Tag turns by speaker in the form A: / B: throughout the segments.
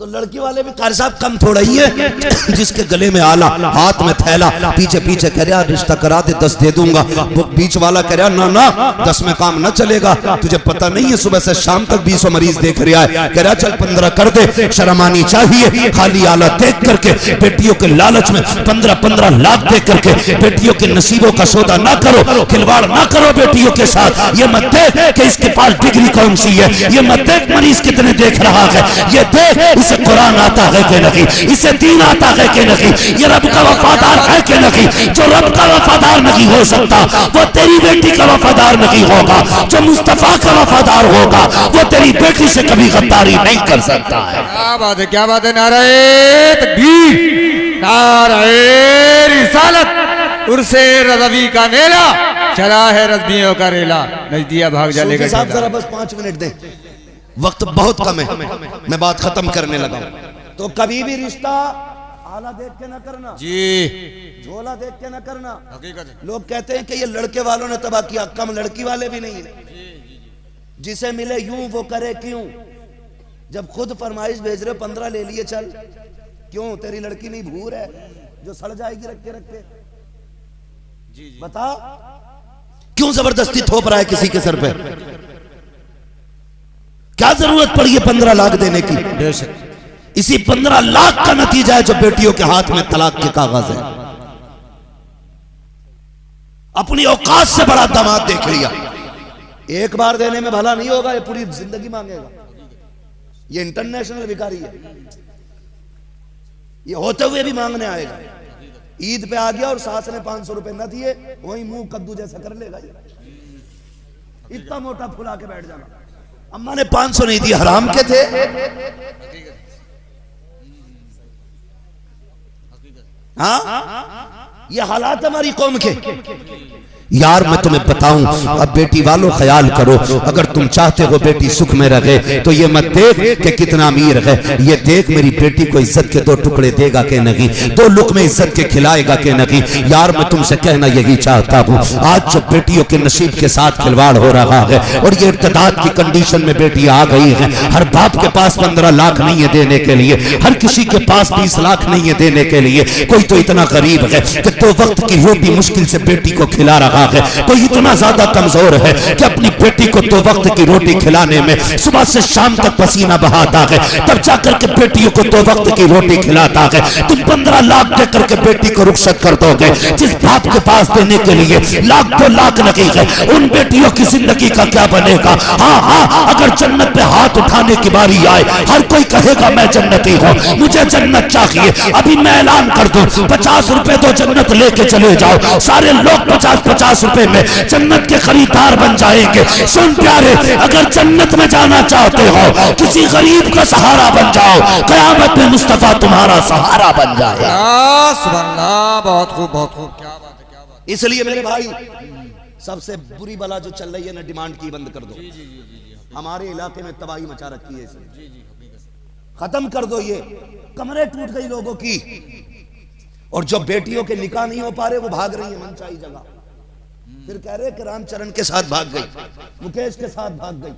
A: तो लड़की वाले भी कारी साहब कम थोड़ा ही है, जिसके गले में आला, हाथ में थैला, पीछे पीछे कह रहा रिश्ता करा दे 10 दे दूंगा। वो बीच वाला कह रहा ना ना 10 में काम न चलेगा, तुझे पता नहीं है सुबह से शाम तक 20 मरीज देख रहा है। कह रहा चल 15 कर दे, शर्म आनी चाहिए। खाली आला देख करके बेटियों के लालच में 15-15 लाख दे करके बेटियों के नसीबों का सौदा ना करो, खिलवाड़ ना करो बेटियों के साथ। ये मत देख कि इसके पास डिग्री कौन सी है, ये मत देख मरीज कितने देख रहा है, ये देख इसे कुरान आता है कि नहीं, इसे दीन आता है कि नहीं, ये रब का वफादार है कि नहीं। जो रब का वफादार नहीं हो सकता वो तेरी बेटी का वफादार नहीं होगा, जो मुस्तफा का वफादार होगा वो तेरी बेटी से कभी गद्दारी नहीं कर सकता है।
B: क्या बात है, क्या बात है। नारे तकबीर, नारे रिसालत, उर्से रज़वी का मेला, चला है रज़वियों का रेला, नजदिया भाग जा लेगा।
A: साहब जरा बस 5 मिनट दें, वक्त बहुत कम है, मैं बात खत्म करने लगा। तो कभी भी रिश्ता आला देख के ना करना
B: जी,
A: झोला देख के ना करना।
B: हकीकत है।
A: लोग कहते हैं कि ये लड़के वालों ने तबाह किया, कम लड़की वाले भी नहीं है। जिसे मिले यूं वो करे क्यों, जब खुद फरमाइश भेज रहे 15 ले लिए चल, क्यों तेरी लड़की नहीं भूर है जो सड़ जाएगी रख के बता, क्यों जबरदस्ती थोप रहा है किसी के सर पे? क्या जरूरत पड़ी है 15 लाख देने की? इसी 15 लाख का नतीजा है जो बेटियों के हाथ में तलाक के कागज है। अपनी औकात से बड़ा दामाद देख लिया, एक बार देने में भला नहीं होगा, ये पूरी जिंदगी मांगेगा। ये इंटरनेशनल भिखारी है, ये होते हुए भी मांगने आएगा। ईद पे आ गया और सास ने 500 रुपए न दिए, वही मुंह कद्दू जैसा कर लेगा, ये इतना मोटा फुला के बैठ जाना। अम्मा ने 500 नहीं दी, हराम के थे। हाँ, ये हालात हमारी कौम के। यार मैं तुम्हें बताऊं, अब बेटी वालों ख्याल करो, अगर तुम चाहते हो बेटी सुख में रहे तो ये मत देख कि कितना अमीर है, ये देख मेरी बेटी को इज्जत के 2 टुकड़े देगा कि नहीं, 2 लुक़मे इज्जत के खिलाएगा कि नहीं। यार मैं तुमसे कहना यही चाहता हूँ, आज जो बेटियों के नसीब के साथ खिलवाड़ हो रहा है और ये इर्तिदाद की कंडीशन में बेटी आ गई है, हर बाप के पास 15 लाख नहीं है देने के लिए, हर किसी के पास 20 लाख नहीं है देने के लिए। कोई तो इतना गरीब है कि 2 वक्त की रोटी मुश्किल से बेटी को खिला रहा है, कोई इतना ज्यादा कमजोर है कि अपनी बेटी को 2 वक्त की रोटी खिलाने में सुबह से शाम तक पसीना बहाता है, तब जाकर के बेटियों को 2 वक्त की रोटी खिलाता है। तुम 15 लाख देकर के बेटी को रुखसत कर दोगे, जिस बाप के पास देने के लिए लाख 2 लाख लगे है, उन बेटियों की जिंदगी का क्या बनेगा? हाँ हाँ, अगर जन्नत पे हाथ उठाने की बारी आए, हर कोई कहेगा मैं जन्नती हूँ, मुझे जन्नत चाहिए। अभी मैं ऐलान कर दूं, 50 रुपए दो जन्नत लेके चले जाओ, सारे लोग 50-50 रुपए में जन्नत के खरीदार बन जाएंगे। सुन प्यारे, अगर जन्नत में जाना चाहते हो, किसी गरीब का सहारा बन जाओ, कयामत में मुस्तफा तुम्हारा सहारा बन जाए।
B: सुभान अल्लाह, बहुत खूब, बहुत खूब, क्या बात है, क्या बात।
A: इसलिए मेरे भाई, सबसे बुरी बला जो चल रही है ना, डिमांड की बंद कर दो। हमारे इलाके में तबाही मचा रखी है, इसे खत्म कर दो। ये कमरे टूट गई लोगों की, और जो बेटियों के निकाह नहीं हो पा रहे वो भाग रही है मनचाही जगह। फिर कह रहे कि रामचरण के साथ भाग गई, मुकेश के साथ भाग गई।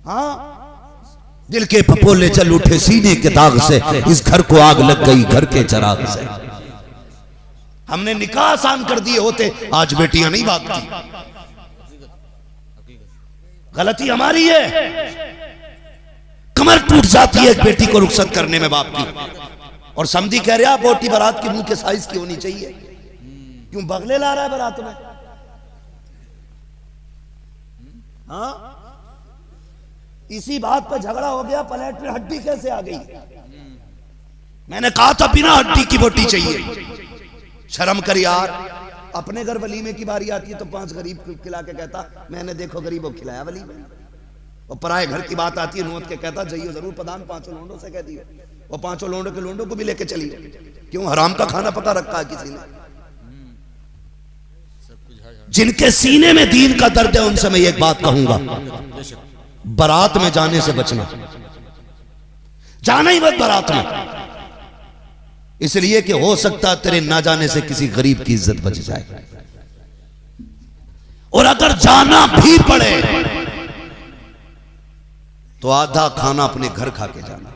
A: हाँ, दिल के पपोले जल उठे सीने के दाग से, इस घर को आग लग गई घर के चराग से। हमने निकाह आसान कर दिए होते, आज बेटियां नहीं भागती। गलती हमारी है, कमर टूट जाती है एक बेटी को रुखसत करने में बाप की। और समधी कह रहा बोटी बारात के मुंह के साइज की होनी चाहिए, क्यों बगले ला रहा है बारात में? हाँ, इसी बात पर झगड़ा हो गया, प्लेट में हड्डी कैसे आ गई? मैंने कहा था बिना हड्डी की बोटी चाहिए। शर्म कर यार, अपने घर वलीमे की बारी आती है तो 5 गरीब खिला के कहता मैंने देखो गरीबों को खिलाया वलीमे, और पराए घर की बात आती है नोट के कहता जाइयो जरूर प्रधान 5 लोंडों से कह दियो, और 5 लोंडों के लोंडों को भी लेके चलिए। क्यों? हराम का खाना पता रखा है किसी ने। जिनके सीने में दीन का दर्द है उनसे मैं एक बात कहूंगा, बारात में जाने से बचना, जाना ही मत बारात में, इसलिए कि हो सकता तेरे ना जाने से किसी गरीब की इज्जत बच जाए। और अगर जाना भी पड़े तो आधा खाना अपने घर खा के जाना।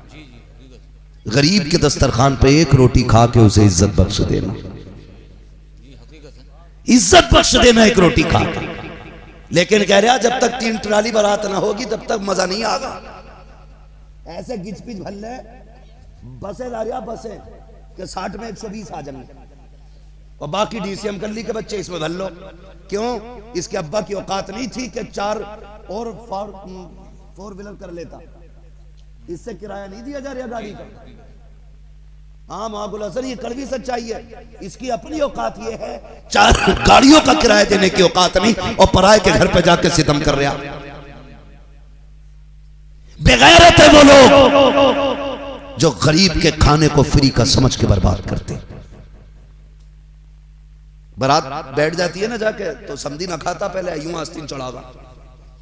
A: गरीब के दस्तरखान पे एक रोटी खा के उसे इज्जत बख्श देना, इज्जत बख्श देना एक रोटी खा के। लेकिन कह रहा जब तक 3 ट्राली बारात ना होगी तब तक मजा नहीं आगा। ऐसे गिच पिच भल्ले बसें ला रहा, बसें के 60 में 120 आ जाएंगे और बाकी डीसीएम कल्ली के बच्चे इसमें भर लो। क्यों? इसके अब्बा की औकात नहीं थी कि 4 और 4 व्हीलर कर लेता, इससे किराया नहीं दिया जा रहा गाड़ी का। हाँ माकुल असर, ये कड़वी सच्चाई है। इसकी अपनी औकात ये है, 4 गाड़ियों का किराया देने की औकात नहीं, और पराये के घर पे जाके सितम कर रहा। बेगैरत है वो लोग जो गरीब के खाने को फ्री का समझ के बर्बाद करते। बारात बैठ जाती है ना जाके, तो समझी ना खाता, पहले यूं आस्तीन चढ़ावा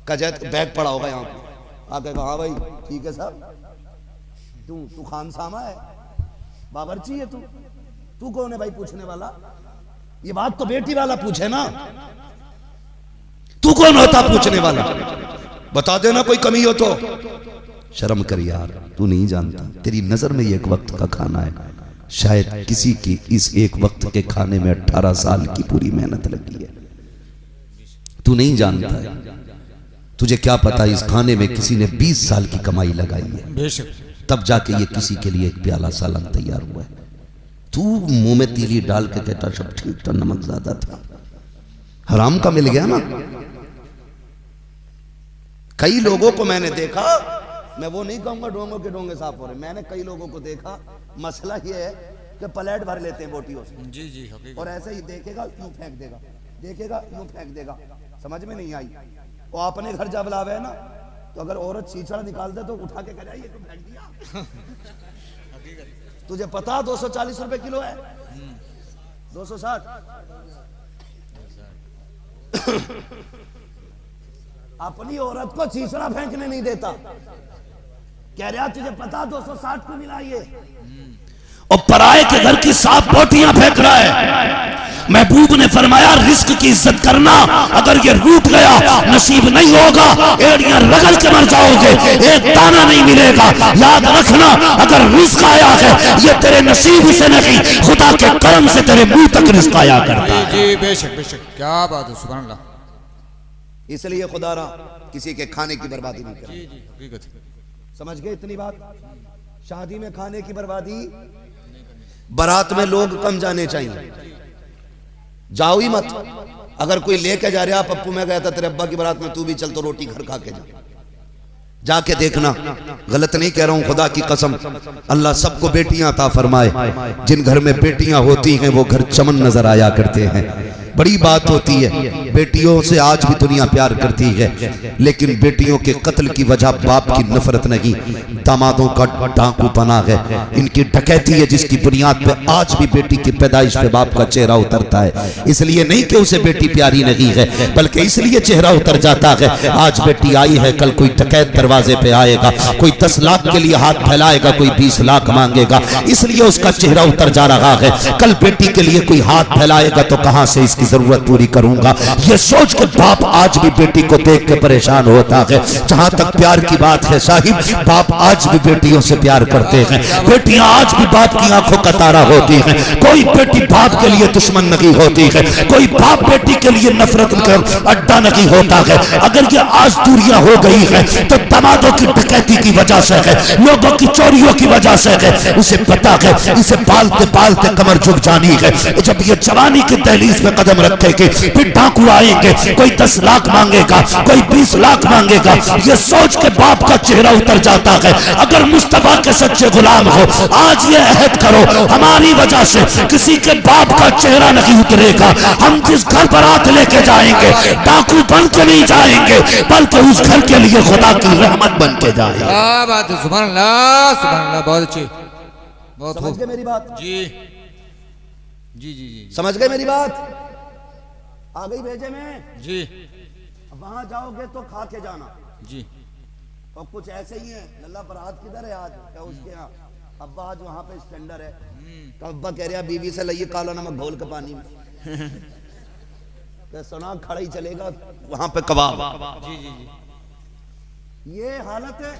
A: का बैग पड़ा होगा यहाँ पे, आके कहा हाँ भाई ठीक है साहब, तू खान सामा है, बावर्ची है, तू कौन है भाई पूछने वाला? ये बात तो बेटी वाला पूछे ना, तू कौन होता पूछने वाला? बता देना कोई कमी हो तो। शर्म कर यार, तू नहीं जानता, तेरी नजर में ये एक वक्त का खाना है, शायद किसी की इस एक वक्त के खाने में 18 साल की पूरी मेहनत लगी है। तू नहीं जानता है, तुझे क्या पता इस खाने में किसी ने 20 साल की कमाई लगाई है, तब जाके ये किसी के लिए एक प्याला सालन तैयार हुआ है। तू मुंह में तीली डाल के कहता सब ठीक था, नमक ज्यादा था, हराम का मिल गया ना। कई लोगों को मैंने देखा, मैं वो नहीं कहूंगा डोंगों के डोंगे साफ हो रहे, मैंने कई लोगों को देखा, मसला ये है कि प्लेट भर लेते हैं बोटियों से, जी जी, और ऐसे ही देखेगा यूं फेंक देगा, देखेगा यूं फेंक देगा, समझ में नहीं आई। और अपने घर जब लावे है ना, तो अगर औरत चीचड़ा निकाल दे तो उठा के कह ये तो फेंक दिया। तुझे पता 240 रुपए किलो है, 260। अपनी औरत को चीचड़ा फेंकने नहीं देता, कह रहा तुझे पता 260 को मिला ये, और पराये के घर की साफ बोटियां फेंक रहा है। महबूब ने फरमाया रिस्क की इज्जत करना, अगर ये रूठ गया नसीब नहीं होगा, एड़ियां रगड़ के मर जाओगे, एक दाना नहीं मिलेगा। याद रखना, अगर रिस्क आया है ये तेरे नसीब से नहीं, खुदा के करम से तेरे मुंह तक रिस्क आया करता है।
B: जी बेशक बेशक, क्या बात है, सुभान अल्लाह।
A: इसलिए खुदा रा किसी के खाने की बर्बादी नहीं करे।
B: जी जी, हकीकत है।
A: समझ गए इतनी बात? शादी में खाने की बर्बादी, बारात में लोग कम जाने चाहिए, जाओ ही मत। अगर कोई लेके जा रहा, पप्पू मैं गया था तेरे अब्बा की बारात में, तू भी चल तो रोटी घर खा के जा, जाके देखना। गलत नहीं कह रहा हूं, खुदा की कसम, अल्लाह सबको बेटियां अता फरमाए। जिन घर में बेटियां होती हैं वो घर चमन नजर आया करते हैं। बड़ी बात होती है, बेटियों से आज भी दुनिया प्यार करती है, लेकिन बेटियों के कत्ल की वजह बाप की नफरत नहीं, दामादों का डाकू पना है, इनकी डकैती है, जिसकी बुनियाद पे आज भी बेटी की पैदाइश पे बाप का चेहरा उतरता है। इसलिए नहीं कि उसे बेटी प्यारी नहीं है, बल्कि इसलिए चेहरा उतर जाता है। आज बेटी आई है, कल कोई डकैत दरवाजे पे आएगा, कोई 10 लाख के लिए हाथ फैलाएगा, कोई 20 लाख मांगेगा, इसलिए उसका चेहरा उतर जा रहा है। कल बेटी के लिए कोई हाथ फैलाएगा तो कहां से इसकी जरूरत पूरी करूंगा, ये सोच के बाप आज भी बेटी को देख के परेशान होता है। जहां तक प्यार की बात है साहिब, बाप आज भी बेटियों से प्यार करते हैं, बेटियां आज भी बाप की आंखों का तारा होती हैं। कोई बेटी बाप के लिए दुश्मन नहीं होती है, कोई बाप बेटी के लिए नफरत कर अड्डा नहीं होता है। अगर ये आज दूरियां हो गई है तो दामादों की डकैती की वजह से है, लोगों की चोरियों की वजह से है। उसे पता है इसे पालते पालते कमर झुक जानी है। जब ये जवानी की दहलीज पे कदम रखेंगे, फिर डाकू आएंगे, कोई 10 लाख मांगेगा, कोई 20 लाख मांगेगा, ये सोच के बाप का चेहरा उतर जाता है। अगर मुस्तफा के सच्चे गुलाम हो, आज ये अहद करो, हमारी वजह से किसी के बाप का चेहरा नहीं उतरेगा। हम जिस घर बारात लेके जाएंगे, डाकू बन के नहीं जाएंगे, बल्कि उस घर के लिए खुदा की रहमत बन के जाएंगे।
B: क्या बात है, सुभान अल्लाह, सुभान अल्लाह, बहुत अच्छी, बहुत
A: समझ गए मेरी बात?
B: जी जी जी जी,
A: समझ गए मेरी बात? आ गई भेजे में
B: जी।
A: वहां जाओगे तो खा के जाना
B: जी।
A: और कुछ ऐसे ही है। लल्ला बारात किधर है आज? क्या उसके यहाँ? अब्बा आज वहां पे स्टैंडर है, तो अब्बा कह रहा बीवी से लाइए काला नमक घोल के पानी में। तो सुना खड़ा ही चलेगा वहां पे कबाब।
B: जी जी जी,
A: ये हालत है।